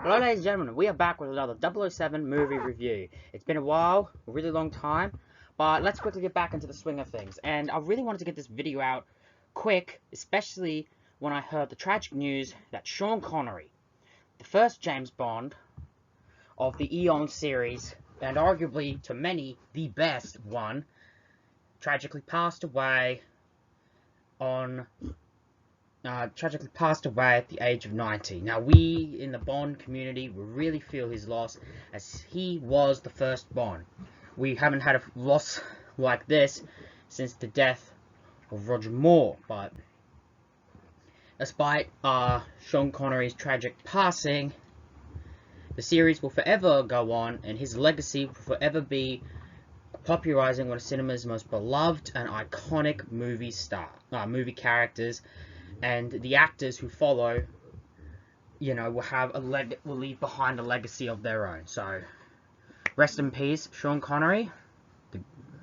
Hello ladies and gentlemen, we are back with another 007 movie review. It's been a while, a really long time, but let's quickly get back into the swing of things. And I really wanted to get this video out quick, especially when I heard the tragic news that Sean Connery, the first James Bond of the Eon series, and arguably to many the best one, tragically passed away at the age of 90. Now, we in the Bond community will really feel his loss, as he was the first Bond. We haven't had a loss like this since the death of Roger Moore, but despite Sean Connery's tragic passing, the series will forever go on, and his legacy will forever be popularizing one of cinema's most beloved and iconic movie characters. And the actors who follow, will leave behind a legacy of their own. So, rest in peace, Sean Connery,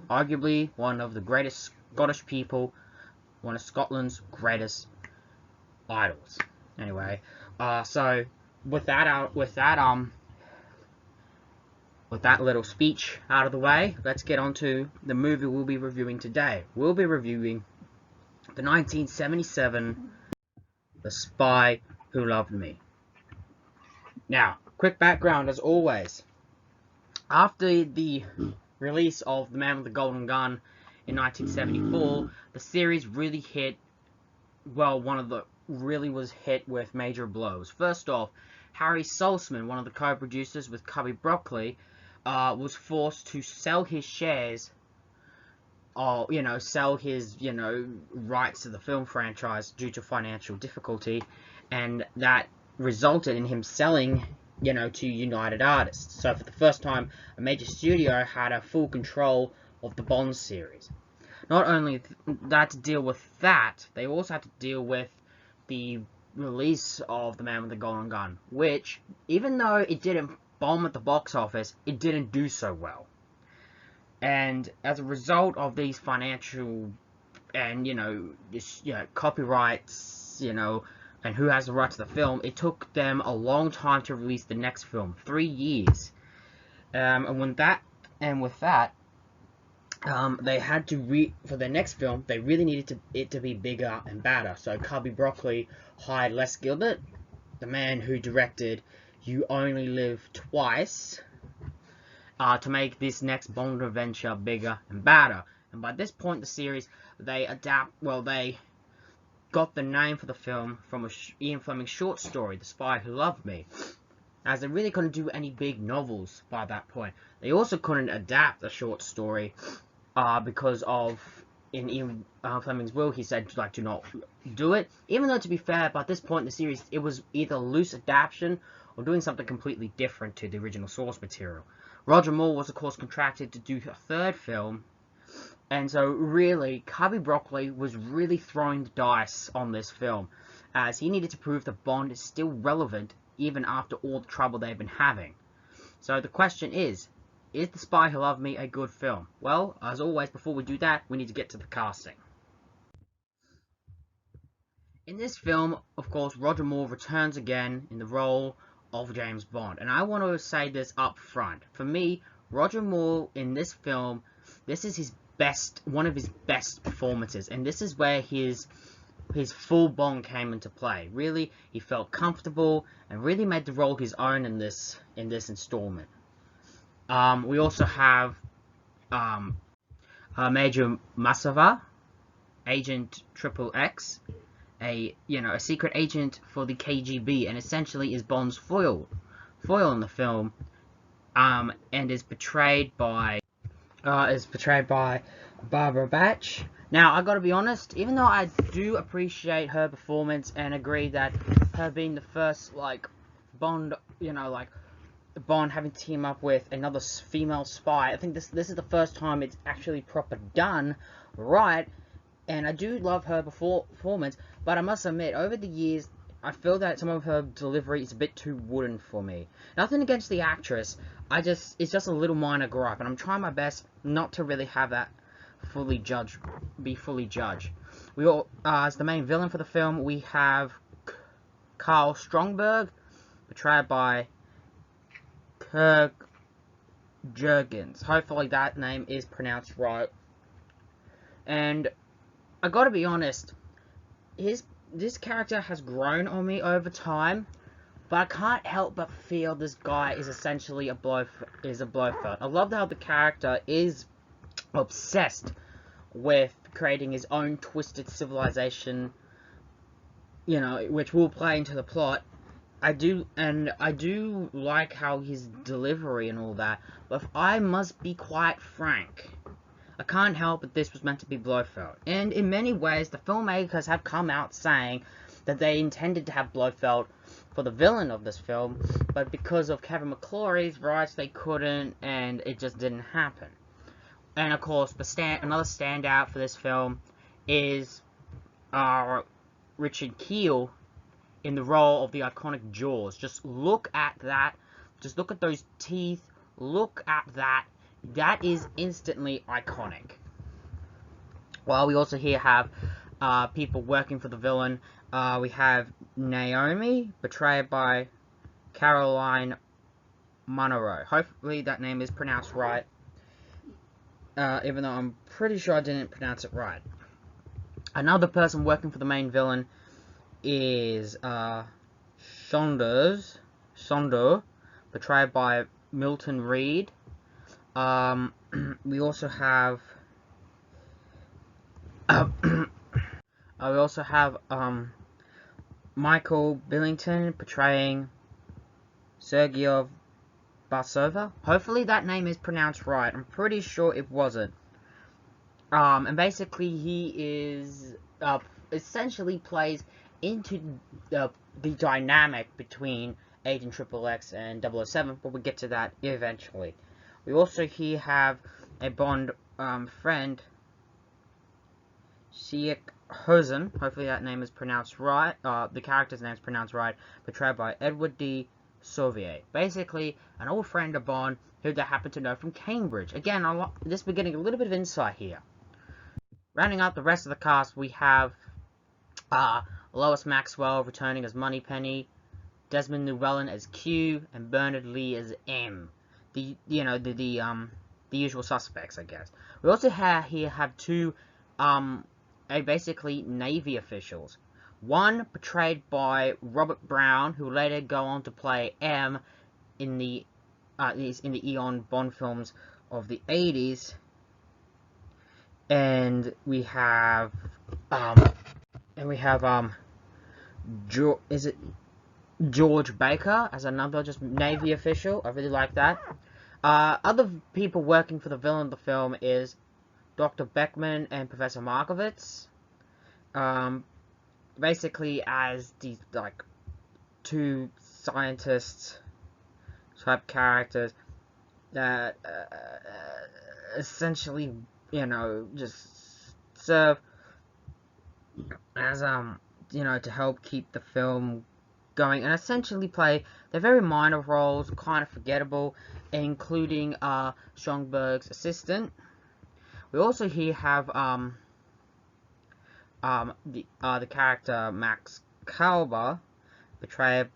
arguably one of the greatest Scottish people, one of Scotland's greatest idols. Anyway, so with that little speech out of the way, let's get on to the movie we'll be reviewing today. We'll be reviewing the 1977 The Spy Who Loved Me. Now, quick background as always. After the release of The Man with the Golden Gun in 1974, the series really was hit with major blows. First off, Harry Saltzman, one of the co-producers with Cubby Broccoli, was forced to sell his shares, or sell his rights to the film franchise due to financial difficulty, and that resulted in him selling to United Artists. So for the first time, a major studio had a full control of the Bond series. Not only that, to deal with that, they also had to deal with the release of The Man with the Golden Gun, which, even though it didn't bomb at the box office, it didn't do so well. And as a result of these financial and copyrights, and who has the right to the film, it took them a long time to release the next film, 3 years. And with that, they had to for the next film, they really needed it to be bigger and badder. So Cubby Broccoli hired Les Gilbert, the man who directed You Only Live Twice, to make this next Bond adventure bigger and badder. And by this point in the series, they got the name for the film from Ian Fleming's short story, The Spy Who Loved Me, as they really couldn't do any big novels by that point. They also couldn't adapt the short story because of, in Ian Fleming's will, he said do not do it. Even though, to be fair, by this point in the series, it was either loose adaptation or doing something completely different to the original source material. Roger Moore was, of course, contracted to do a third film, and so really, Cubby Broccoli was really throwing the dice on this film, as he needed to prove that Bond is still relevant even after all the trouble they've been having. So the question is The Spy Who Loved Me a good film? Well, as always, before we do that, we need to get to the casting. In this film, of course, Roger Moore returns again in the role of James Bond, and I want to say this up front. For me, Roger Moore in this film, this is one of his best performances, and this is where his full Bond came into play. Really, he felt comfortable and really made the role his own in this installment. We also have Major Masava, Agent XXX, a secret agent for the KGB, and essentially is Bond's foil in the film, and is portrayed by Barbara Bach. Now, I gotta be honest, even though I do appreciate her performance and agree that her being the first Bond, Bond having to team up with another female spy, I think this is the first time it's actually proper done right. And I do love her performance, but I must admit, over the years, I feel that some of her delivery is a bit too wooden for me. Nothing against the actress, it's just a little minor gripe, and I'm trying my best not to really have that be fully judged. As the main villain for the film, we have Carl Stromberg, portrayed by Jurgens. Hopefully that name is pronounced right. And I gotta be honest, this character has grown on me over time, but I can't help but feel this guy is essentially a Blofeld. I love how the character is obsessed with creating his own twisted civilization, you know, which will play into the plot. I do like how his delivery and all that, but if I must be quite frank, I can't help but this was meant to be Blofeld. And in many ways, the filmmakers have come out saying that they intended to have Blofeld for the villain of this film, but because of Kevin McClory's rights, they couldn't, and it just didn't happen. And of course, another standout for this film is Richard Kiel in the role of the iconic Jaws. Just look at that. Just look at those teeth. Look at that. That is instantly iconic. Well, we also here have people working for the villain. We have Naomi, portrayed by Caroline Munro. Hopefully that name is pronounced right. Even though I'm pretty sure I didn't pronounce it right. Another person working for the main villain is Sondor, portrayed by Milton Reed. We also have Michael Billington portraying Sergio Barsova. Hopefully that name is pronounced right. I'm pretty sure it wasn't. And basically he is essentially plays into the dynamic between Agent XXX and 007, but we'll get to that eventually. We also here have a Bond friend, Siek Hosen. Hopefully that name is pronounced right. The character's name is pronounced right. Portrayed by Edward D. Sauvier. Basically, an old friend of Bond who they happen to know from Cambridge. Again, we're getting a little bit of insight here. Rounding out the rest of the cast, we have Lois Maxwell returning as Moneypenny, Desmond Llewellyn as Q, and Bernard Lee as M. The usual suspects, I guess. We also here have two basically Navy officials. One portrayed by Robert Brown, who later go on to play M in the Eon Bond films of the 80s. And we have George Baker as another just Navy official. I really like that. Other people working for the villain of the film is Dr. Beckman and Professor Markovitz. Basically as these like two scientists type characters that essentially, you know, just serve as you know, to help keep the film going, and essentially play they're very minor roles, kind of forgettable, including Stromberg's assistant. We also here have the character Max Kalber, portrayed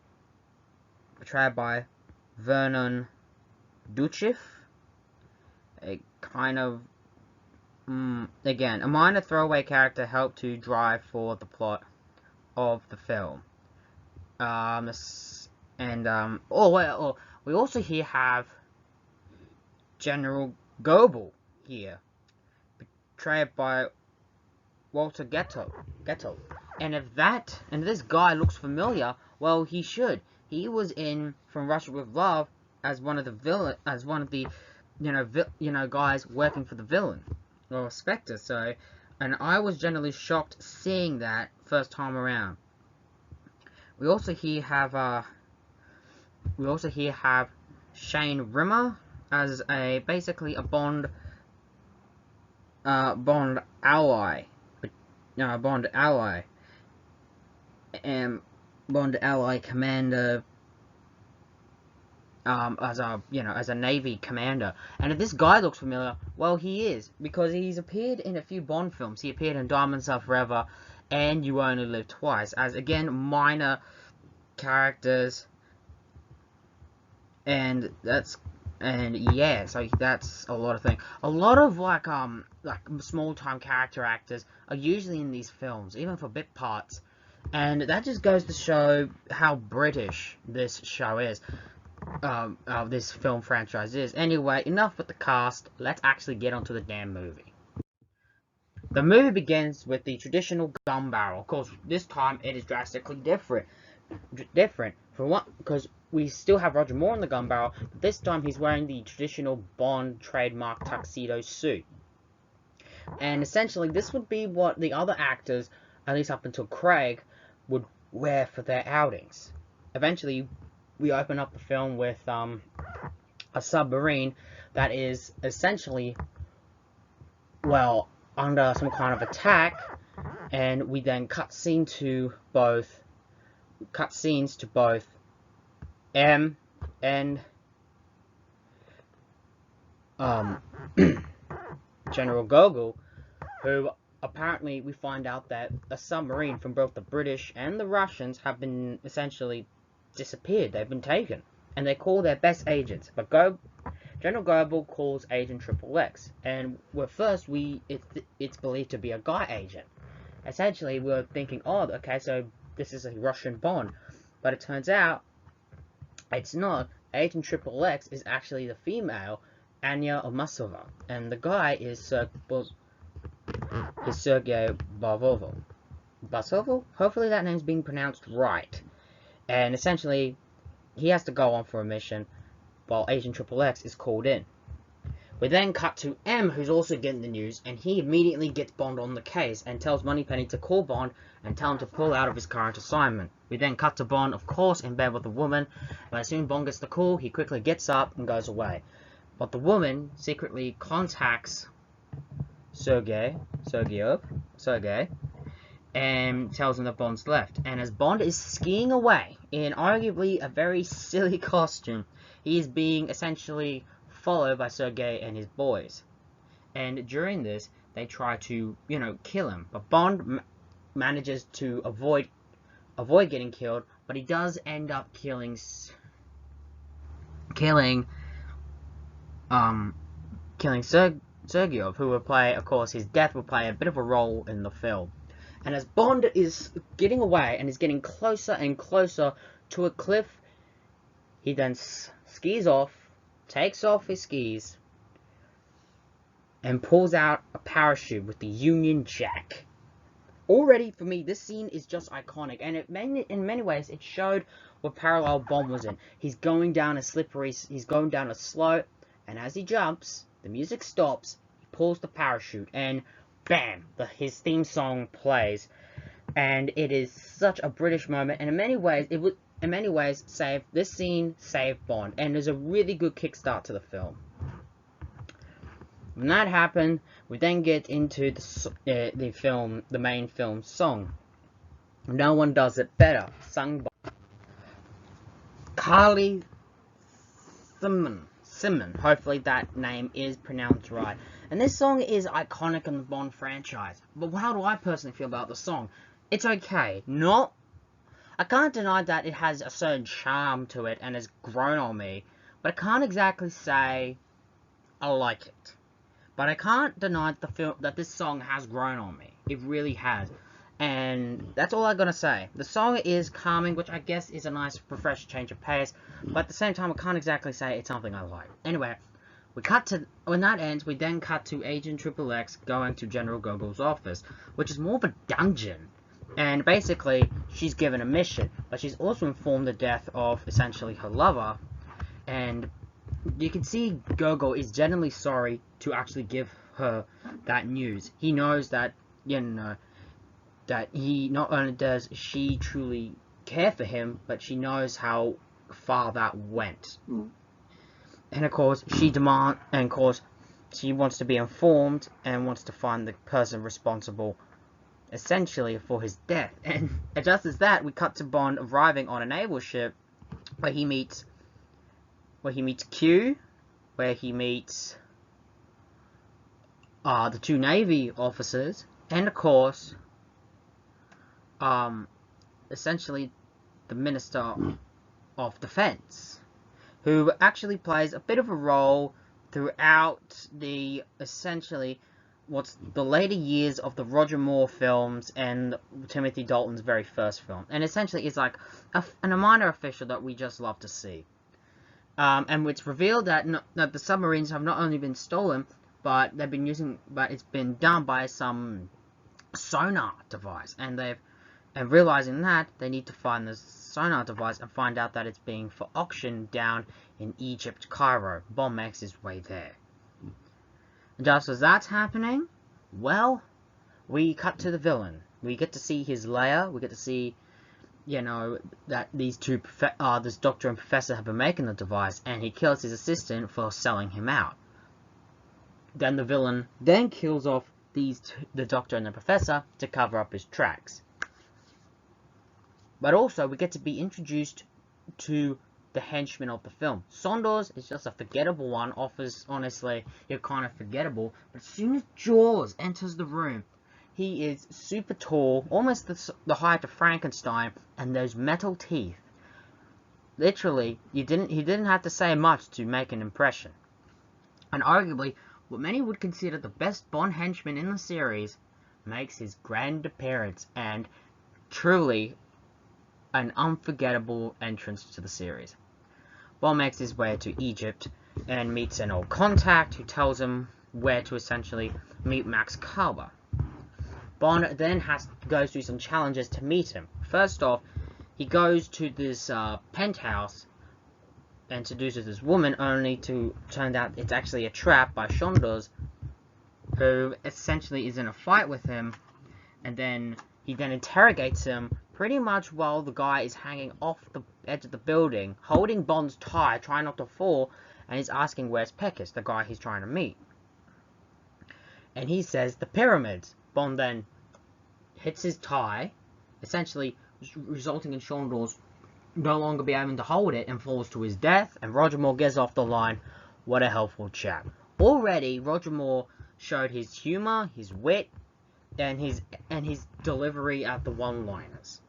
by Vernon Duchev, a kind of again a minor throwaway character, helped to drive for the plot of the film. We also here have General Goebel here, portrayed by Walter Gettel. And if this guy looks familiar, well, he should. He was in From Russia with Love as one of the guys working for the villain, or Spectre. So, and I was generally shocked seeing that first time around. We also here have Shane Rimmer as basically a Bond ally, and Bond ally commander, as a Navy commander. And if this guy looks familiar, well, he is, because he's appeared in a few Bond films. He appeared in Diamonds Are Forever and You Only Live Twice, as again minor characters yeah, so that's a lot of things. A lot of like small time character actors are usually in these films, even for bit parts, and that just goes to show how British this show is. This film franchise is. Anyway, enough with the cast. Let's actually get onto the damn movie. The movie begins with the traditional gun barrel. Of course, this time it is drastically different. For one, because we still have Roger Moore in the gun barrel, but this time he's wearing the traditional Bond trademark tuxedo suit. And essentially, this would be what the other actors, at least up until Craig, would wear for their outings. Eventually, we open up the film with a submarine that is essentially, well, under some kind of attack, and we then cut scenes to both M and General Gogol, who apparently we find out that a submarine from both the British and the Russians have been essentially disappeared. They've been taken, and they call their best agents. But General Gogol calls Agent XXX, and first it's believed to be a guy agent. Essentially, we're thinking, oh, okay, so this is a Russian Bond, but it turns out it's not. Agent XXX is actually the female Anya Omasova, and the guy is Sergei Basovol. Hopefully that name's being pronounced right. And essentially, he has to go on for a mission while Agent XXX is called in. We then cut to M, who's also getting the news, and he immediately gets Bond on the case and tells Moneypenny to call Bond and tell him to pull out of his current assignment. We then cut to Bond, of course, in bed with a woman, but as soon as Bond gets the call, he quickly gets up and goes away. But the woman secretly contacts Sergei, and tells him that Bond's left. And as Bond is skiing away in arguably a very silly costume, he is being essentially followed by Sergei and his boys. And during this, they try to, kill him. But Bond manages to avoid getting killed, but he does end up killing Sergeyev, who will play, of course, his death will play a bit of a role in the film. And as Bond is getting away and is getting closer and closer to a cliff, he then skis off, takes off his skis, and pulls out a parachute with the Union Jack. Already, for me, this scene is just iconic, and in many ways, it showed what parallel Bond was in. He's going down a slope, and as he jumps, the music stops, he pulls the parachute, and bam, his theme song plays. And it is such a British moment, and in many ways, this scene saved Bond, and there's a really good kickstart to the film. When that happened, we then get into the main film song. No One Does It Better, sung by Carly Simon. Hopefully that name is pronounced right. And this song is iconic in the Bond franchise. But how do I personally feel about the song? It's okay. I can't deny that it has a certain charm to it and has grown on me. But I can't exactly say I like it. But I can't deny that this song has grown on me. It really has. And that's all I'm going to say. The song is calming, which I guess is a nice, refreshing change of pace. But at the same time, I can't exactly say it's something I like. Anyway, when that ends, we then cut to Agent XXX going to General Gogol's office, which is more of a dungeon. And basically, she's given a mission, but she's also informed the death of, essentially, her lover. And you can see Gogol is genuinely sorry to actually give her that news. He knows that, that not only does she truly care for him, but she knows how far that went. And of course, she wants to be informed and wants to find the person responsible, essentially, for his death. And just as that, we cut to Bond arriving on a naval ship where he meets Q, where he meets the two Navy officers, and of course, essentially, the Minister of Defense. who actually plays a bit of a role throughout the, essentially, what's the later years of the Roger Moore films and Timothy Dalton's very first film. And essentially is like a minor official that we just love to see. And it's revealed that, that the submarines have not only been stolen, but it's been done by some sonar device, and realizing that, they need to find the sonar device and find out that it's being for auction down in Egypt, Cairo. Bond makes his way there. And just as that's happening, well, we cut to the villain. We get to see his lair. We get to see, that these two, this doctor and professor have been making the device, and he kills his assistant for selling him out. Then the villain then kills off the doctor and the professor to cover up his tracks. But also, we get to be introduced to the henchman of the film. Saunders is just a forgettable one. Honestly, you're kind of forgettable. But as soon as Jaws enters the room, he is super tall, almost the height of Frankenstein, and those metal teeth. Literally, he didn't have to say much to make an impression. And arguably, what many would consider the best Bond henchman in the series makes his grand appearance, and truly an unforgettable entrance to the series. Bond makes his way to Egypt and meets an old contact who tells him where to essentially meet Max Kaba. Bond then goes through some challenges to meet him. First off, he goes to this penthouse and seduces this woman, only to turn out it's actually a trap by Saunders, who essentially is in a fight with him, and then he interrogates him pretty much while the guy is hanging off the edge of the building, holding Bond's tie, trying not to fall, and he's asking where's Pecos, the guy he's trying to meet. And he says the pyramids. Bond then hits his tie, essentially resulting in Saunders no longer be able to hold it and falls to his death, and Roger Moore gets off the line. What a helpful chap. Already, Roger Moore showed his humor, his wit, and his delivery at the one-liners.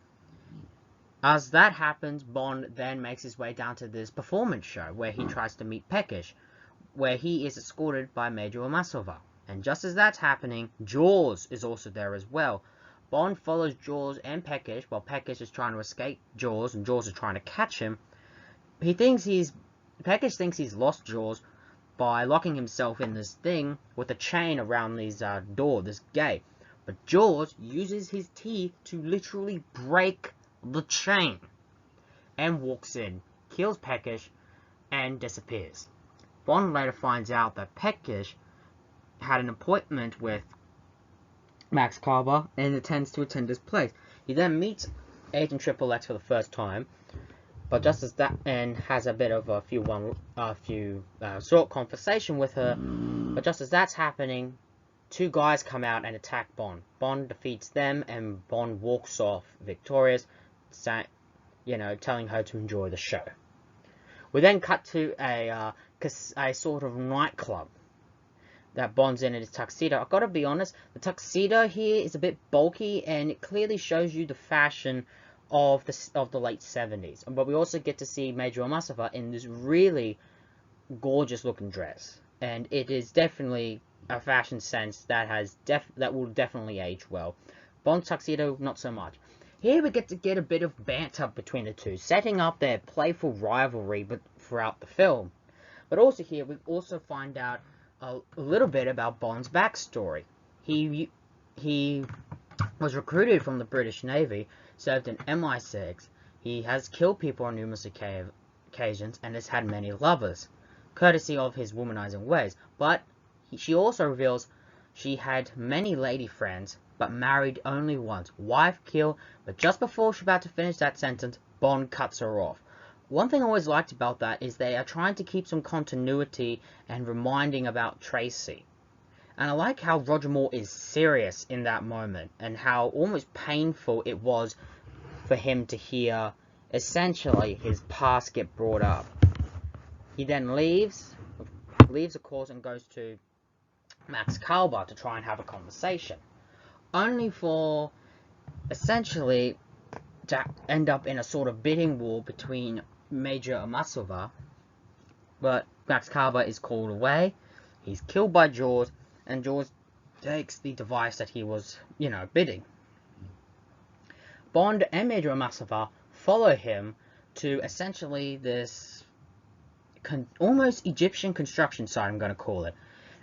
As that happens, Bond then makes his way down to this performance show where he tries to meet Pecos, where he is escorted by Major Amasova. And just as that's happening, Jaws is also there as well. Bond follows Jaws and Pecos while Pecos is trying to escape Jaws and Jaws is trying to catch him. Pecos thinks he's lost Jaws by locking himself in this thing with a chain around this gate. But Jaws uses his teeth to literally break the chain and walks in, kills Pecos, and disappears. Bond later finds out that Pecos had an appointment with Max Kaba and intends to attend his place. He then meets Agent Triple X for the first time, but just as that, and has a bit of a short conversation with her. But just as that's happening, two guys come out and attack Bond. Bond defeats them, and Bond walks off victorious, telling her to enjoy the show. We then cut to a sort of nightclub that Bond's in his tuxedo. I've got to be honest, the tuxedo here is a bit bulky, and it clearly shows you the fashion of the late 70s. But we also get to see Major Amasova in this really gorgeous looking dress, and it is definitely a fashion sense that will definitely age well. Bond's tuxedo, not so much. Here we get to get a bit of banter between the two, setting up their playful rivalry throughout the film. But also here, we also find out a little bit about Bond's backstory. He was recruited from the British Navy, served in MI6. He has killed people on numerous occasions and has had many lovers, courtesy of his womanizing ways. But she also reveals she had many lady friends, but married only once. Wife killed, but just before she's about to finish that sentence, Bond cuts her off. One thing I always liked about that is they are trying to keep some continuity and reminding about Tracy. And I like how Roger Moore is serious in that moment, and how almost painful it was for him to hear, essentially, his past get brought up. He then leaves of course, and goes to Max Kaba to try and have a conversation. Only for, essentially, to end up in a sort of bidding war between Major Amasova But Max Carver is called away. He's killed by Jaws, and Jaws takes the device that he was, bidding. Bond and Major Massavar follow him to essentially this almost Egyptian construction site, I'm going to call it.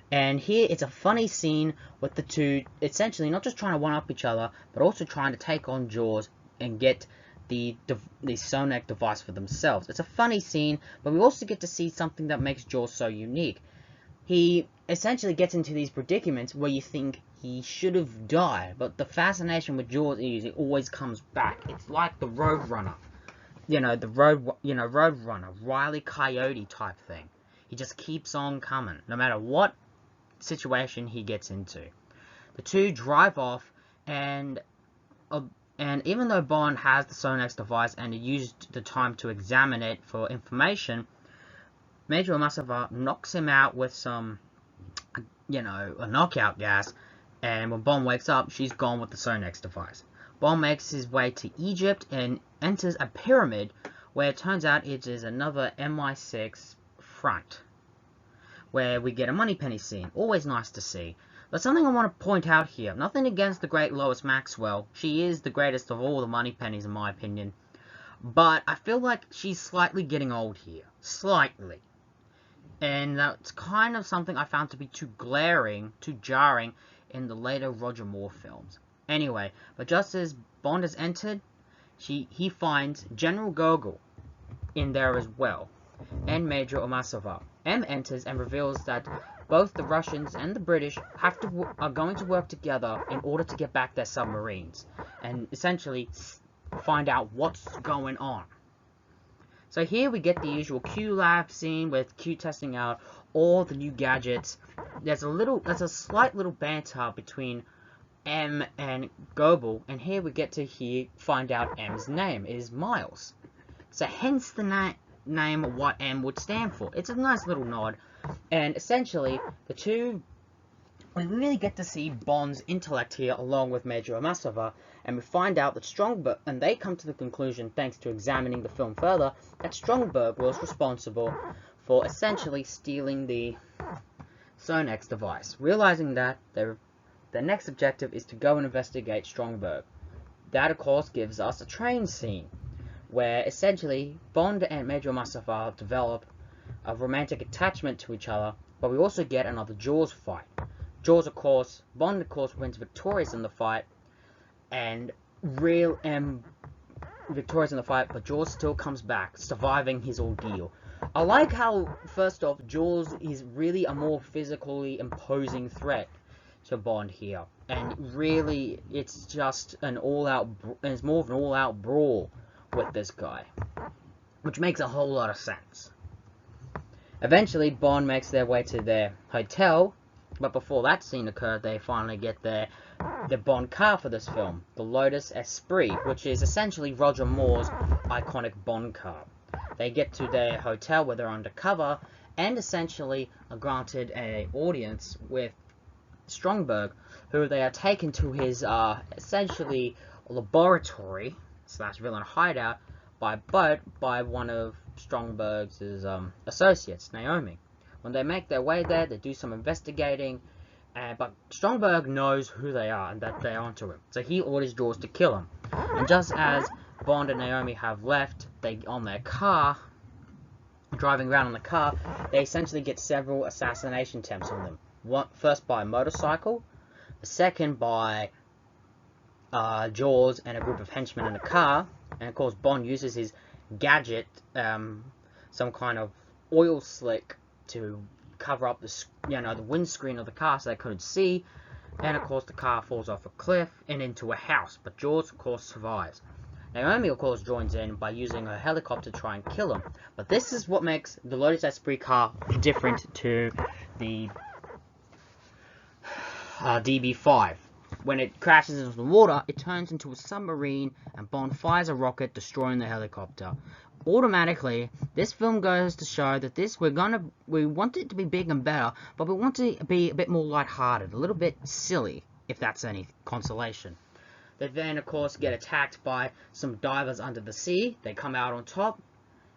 And here it's a funny scene with the two essentially not just trying to one-up each other, but also trying to take on Jaws and get the Sonic device for themselves. It's a funny scene, but we also get to see something that makes Jaws so unique. He essentially gets into these predicaments where you think he should have died, but the fascination with Jaws is it always comes back. It's like the Roadrunner. Roadrunner, Wile E. Coyote type thing. He just keeps on coming, no matter what situation he gets into. The two drive off, and even though Bond has the Sonex device and he used the time to examine it for information, Major Massavar knocks him out with some, a knockout gas, and when Bond wakes up, she's gone with the Sonex device. Bond makes his way to Egypt and enters a pyramid, where it turns out it is another MI6 front, where we get a Moneypenny scene. Always nice to see. But something I want to point out here, nothing against the great Lois Maxwell. She is the greatest of all the Moneypennies in my opinion. But I feel like she's slightly getting old here. Slightly. And that's kind of something I found to be too glaring, too jarring in the later Roger Moore films. Anyway, but just as Bond has entered, he finds General Gogol in there as well, and Major Massavar. M enters and reveals that both the Russians and the British are going to work together in order to get back their submarines, and essentially find out what's going on. So here we get the usual Q lab scene with Q testing out all the new gadgets. There's a slight little banter between M and Gogol, and here we get to find out M's name is Miles. So hence the name what M would stand for. It's a nice little nod, and essentially we really get to see Bond's intellect here along with Major Massavar, and we find out that Stromberg, and they come to the conclusion, thanks to examining the film further, that Stromberg was responsible for essentially stealing the Sonex device, realizing that their next objective is to go and investigate Stromberg. That, of course, gives us a train scene, where essentially Bond and Major Massavar develop a romantic attachment to each other, but we also get another Jaws fight. Bond, of course, wins victorious in the fight, and victorious in the fight, but Jaws still comes back, surviving his ordeal. I like how, first off, Jaws is really a more physically imposing threat to Bond here, and really, it's just it's more of an all-out brawl with this guy, which makes a whole lot of sense. Eventually, Bond makes their way to their hotel, but before that scene occurred, they finally get their Bond car for this film, the Lotus Esprit, which is essentially Roger Moore's iconic Bond car. They get to their hotel where they're undercover, and essentially are granted an audience with Stromberg, who they are taken to his essentially laboratory / villain hideout by boat by one of Stromberg's associates, Naomi. When they make their way there, they do some investigating, but Stromberg knows who they are and that they're onto him, so he orders Jaws to kill him. And just as Bond and Naomi have left, on their car, driving around in the car, they essentially get several assassination attempts on them. First by a motorcycle, the second by Jaws and a group of henchmen in a car, and of course Bond uses his gadget, some kind of oil slick, to cover up the windscreen of the car so they couldn't see, and of course the car falls off a cliff and into a house, but Jaws of course survives. Naomi of course joins in by using her helicopter to try and kill him, but this is what makes the Lotus Esprit car different to the DB5. When it crashes into the water, it turns into a submarine, and Bond fires a rocket, destroying the helicopter. Automatically, this film goes to show that we want it to be big and better, but we want it to be a bit more lighthearted, a little bit silly, if that's any consolation. They then, of course, get attacked by some divers under the sea. They come out on top,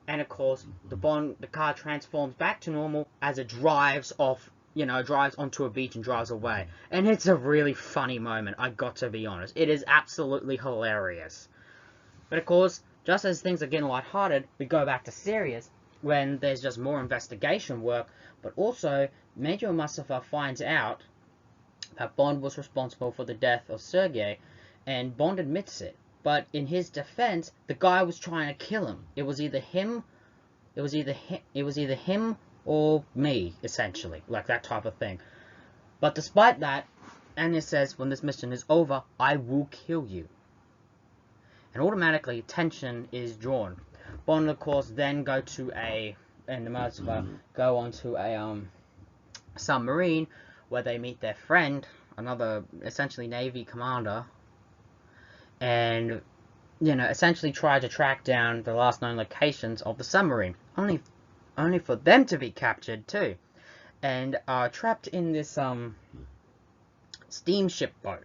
And of course, the car transforms back to normal as it drives off, drives onto a beach and drives away. And it's a really funny moment, I got to be honest. It is absolutely hilarious. But of course, just as things are getting lighthearted, we go back to serious when there's just more investigation work. But also, Major Mustafa finds out that Bond was responsible for the death of Sergei, and Bond admits it. But in his defense, the guy was trying to kill him. It was either him or me, essentially, like that type of thing. But despite that, Anya says, when this mission is over, I will kill you. And automatically, tension is drawn. Bond, of course, then go onto a submarine where they meet their friend, another essentially Navy commander, and essentially try to track down the last known locations of the submarine, only for them to be captured too, and are trapped in this steamship boat,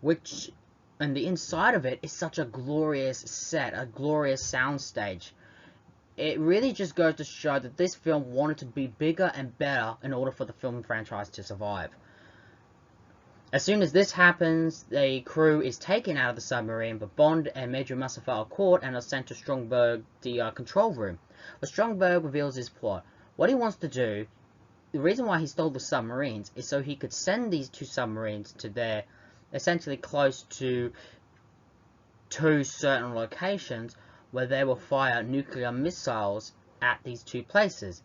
which, and the inside of it is such a glorious set, a glorious soundstage. It really just goes to show that this film wanted to be bigger and better in order for the film franchise to survive. As soon as this happens, the crew is taken out of the submarine, but Bond and Major Mustafa are caught and are sent to Stromberg, the control room, where Stromberg reveals his plot. What he wants to do, the reason why he stole the submarines, is so he could send these two submarines to their, essentially close to two certain locations, where they will fire nuclear missiles at these two places,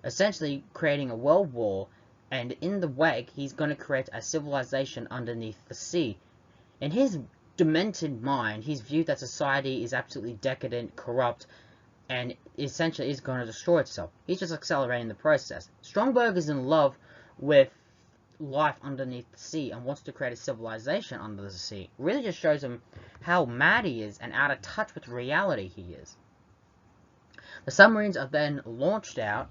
essentially creating a world war. And in the wake, he's going to create a civilization underneath the sea. In his demented mind, he's viewed that society is absolutely decadent, corrupt, and essentially is going to destroy itself. He's just accelerating the process. Stromberg is in love with life underneath the sea and wants to create a civilization under the sea. Really just shows him how mad he is and out of touch with reality he is. The submarines are then launched out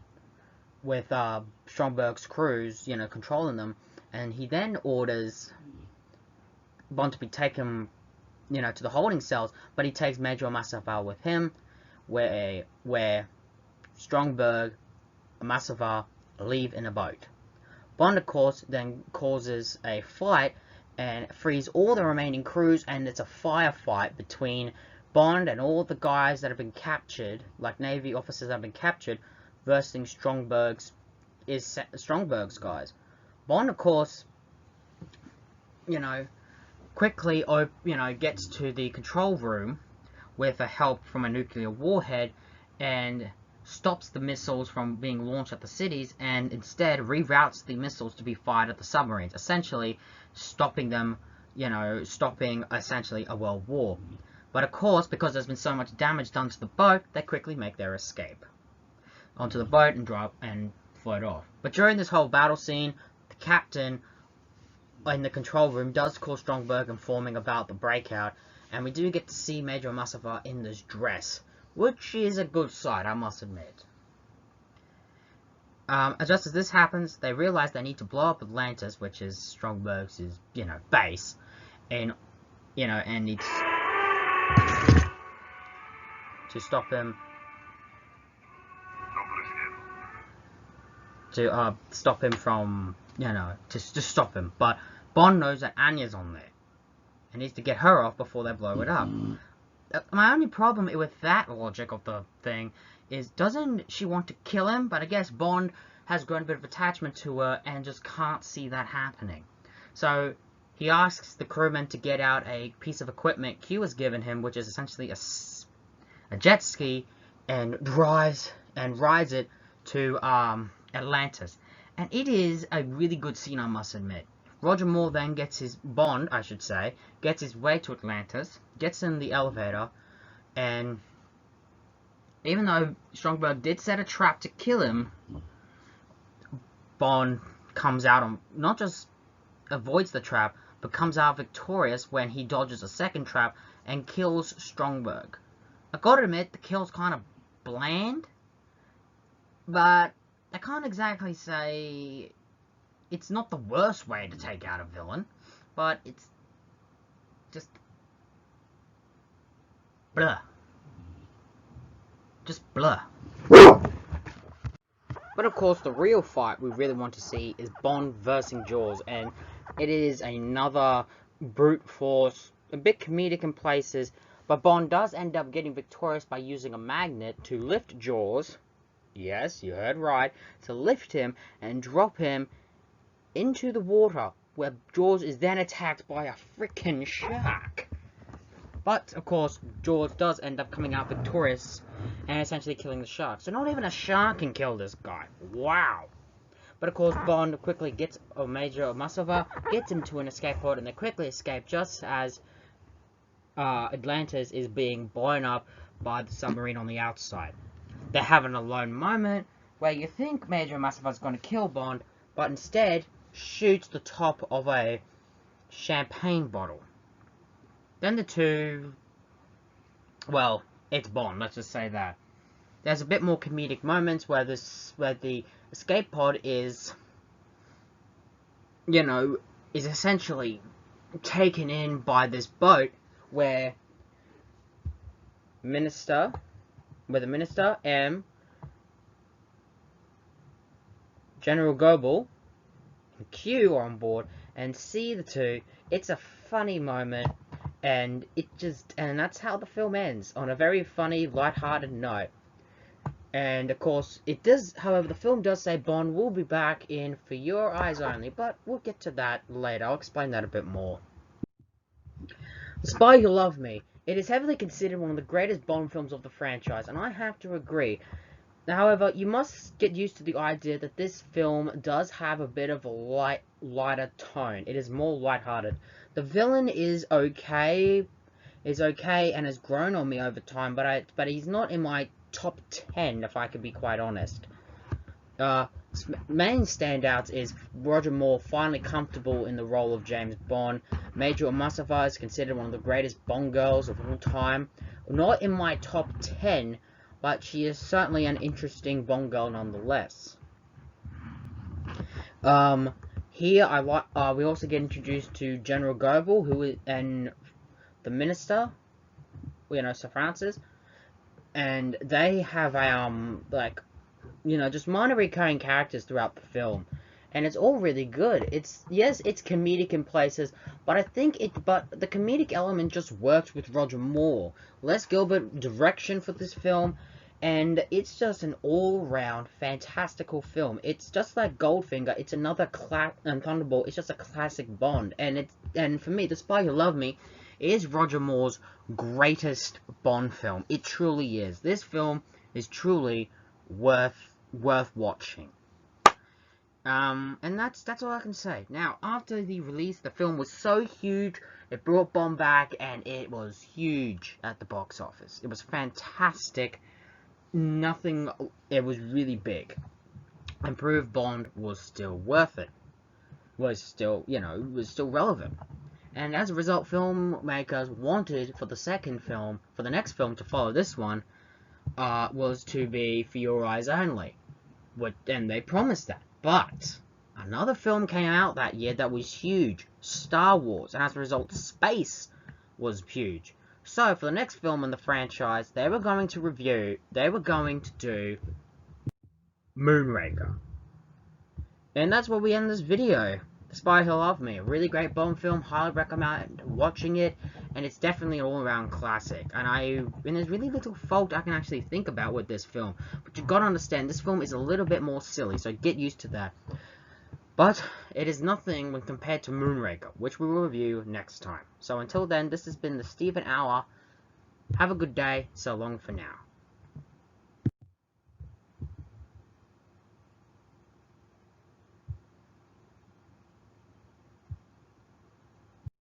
with Stromberg's crews, controlling them, and he then orders Bond to be taken, to the holding cells, but he takes Major Mustafa with him, where Stromberg and Mustafa leave in a boat. Bond, of course, then causes a fight and frees all the remaining crews, and it's a firefight between Bond and all the guys that have been captured, like Navy officers that have been captured, versus Stromberg's guys. Bond, of course, quickly, gets to the control room with the help from a nuclear warhead and stops the missiles from being launched at the cities, and instead reroutes the missiles to be fired at the submarines, essentially stopping them, stopping essentially a world war. But of course, because there's been so much damage done to the boat, they quickly make their escape onto the boat and drop and float off. But during this whole battle scene, the captain in the control room does call Stromberg, informing about the breakout, and we do get to see Major Mustafa in this dress, which is a good sight, I must admit. Just as this happens, they realize they need to blow up Atlantis, which is Stromberg's, base, and needs to stop him. To stop him from, to stop him. But Bond knows that Anya's on there and needs to get her off before they blow it up. My only problem with that logic of the thing is, doesn't she want to kill him? But I guess Bond has grown a bit of attachment to her and just can't see that happening. So he asks the crewmen to get out a piece of equipment Q has given him, which is essentially a jet ski, and rides it to Atlantis. And it is a really good scene, I must admit. Roger Moore then gets his gets his way to Atlantis, gets in the elevator, and even though Stromberg did set a trap to kill him, Bond comes out and not just avoids the trap, but comes out victorious when he dodges a second trap and kills Stromberg. I gotta admit, the kill's kind of bland, but I can't exactly say it's not the worst way to take out a villain, but it's just blah. just blur. But of course, the real fight we really want to see is Bond versus Jaws, and it is another brute force, a bit comedic in places, but Bond does end up getting victorious by using a magnet to lift Jaws. Yes, you heard right, to lift him and drop him into the water, where Jaws is then attacked by a freaking shark. But, of course, Jaws does end up coming out victorious and essentially killing the shark. So not even a shark can kill this guy. Wow. But, of course, Bond quickly gets Major Masova, gets him to an escape pod, and they quickly escape just as Atlantis is being blown up by the submarine on the outside. They have an alone moment where you think Major Masova is going to kill Bond, but instead shoots the top of a champagne bottle. Then the two, well, it's Bond, let's just say that. There's a bit more comedic moments where the escape pod is, you know, is essentially taken in by this boat where the Minister, M, General Goebel, and Q are on board, and see the two. It's a funny moment. And that's how the film ends, on a very funny, light-hearted note. And of course, however, the film does say Bond will be back in For Your Eyes Only, but we'll get to that later. I'll explain that a bit more. The Spy Who Loved Me. It is heavily considered one of the greatest Bond films of the franchise, and I have to agree. However, you must get used to the idea that this film does have a bit of a lighter tone. It is more lighthearted. The villain is okay, and has grown on me over time, but he's not in my top 10, if I could be quite honest. Main standouts is Roger Moore finally comfortable in the role of James Bond. Major Masova is considered one of the greatest Bond girls of all time. Not in my top 10, but she is certainly an interesting Bond girl nonetheless. Here, we also get introduced to General Goebel, and the Minister, Sir Francis, and they have, just minor recurring characters throughout the film, and it's all really good. It's comedic in places, but the comedic element just works with Roger Moore. Les Gilbert direction for this film, and it's just an all-round fantastical film. It's just like Goldfinger. It's another and Thunderball. It's just a classic Bond, and for me, The Spy Who Loved Me is Roger Moore's greatest Bond film. It truly is. This film is truly worth watching. And that's all I can say. Now, after the release, the film was so huge, it brought Bond back, and it was huge at the box office. It was fantastic. It was really big, and proved Bond was still worth it, was still relevant, and as a result, filmmakers wanted for the next film to follow this one, was to be For Your Eyes Only, and they promised that, but another film came out that year that was huge, Star Wars, and as a result, space was huge. So, for the next film in the franchise, they were going to do Moonraker. And that's where we end this video. The Spy Who Loved Me, a really great Bond film, highly recommend watching it, and it's definitely an all-around classic. And there's really little fault I can actually think about with this film, but you've got to understand, this film is a little bit more silly, so get used to that. But it is nothing when compared to Moonraker, which we will review next time. So until then, this has been the Steven Hour. Have a good day. So long for now.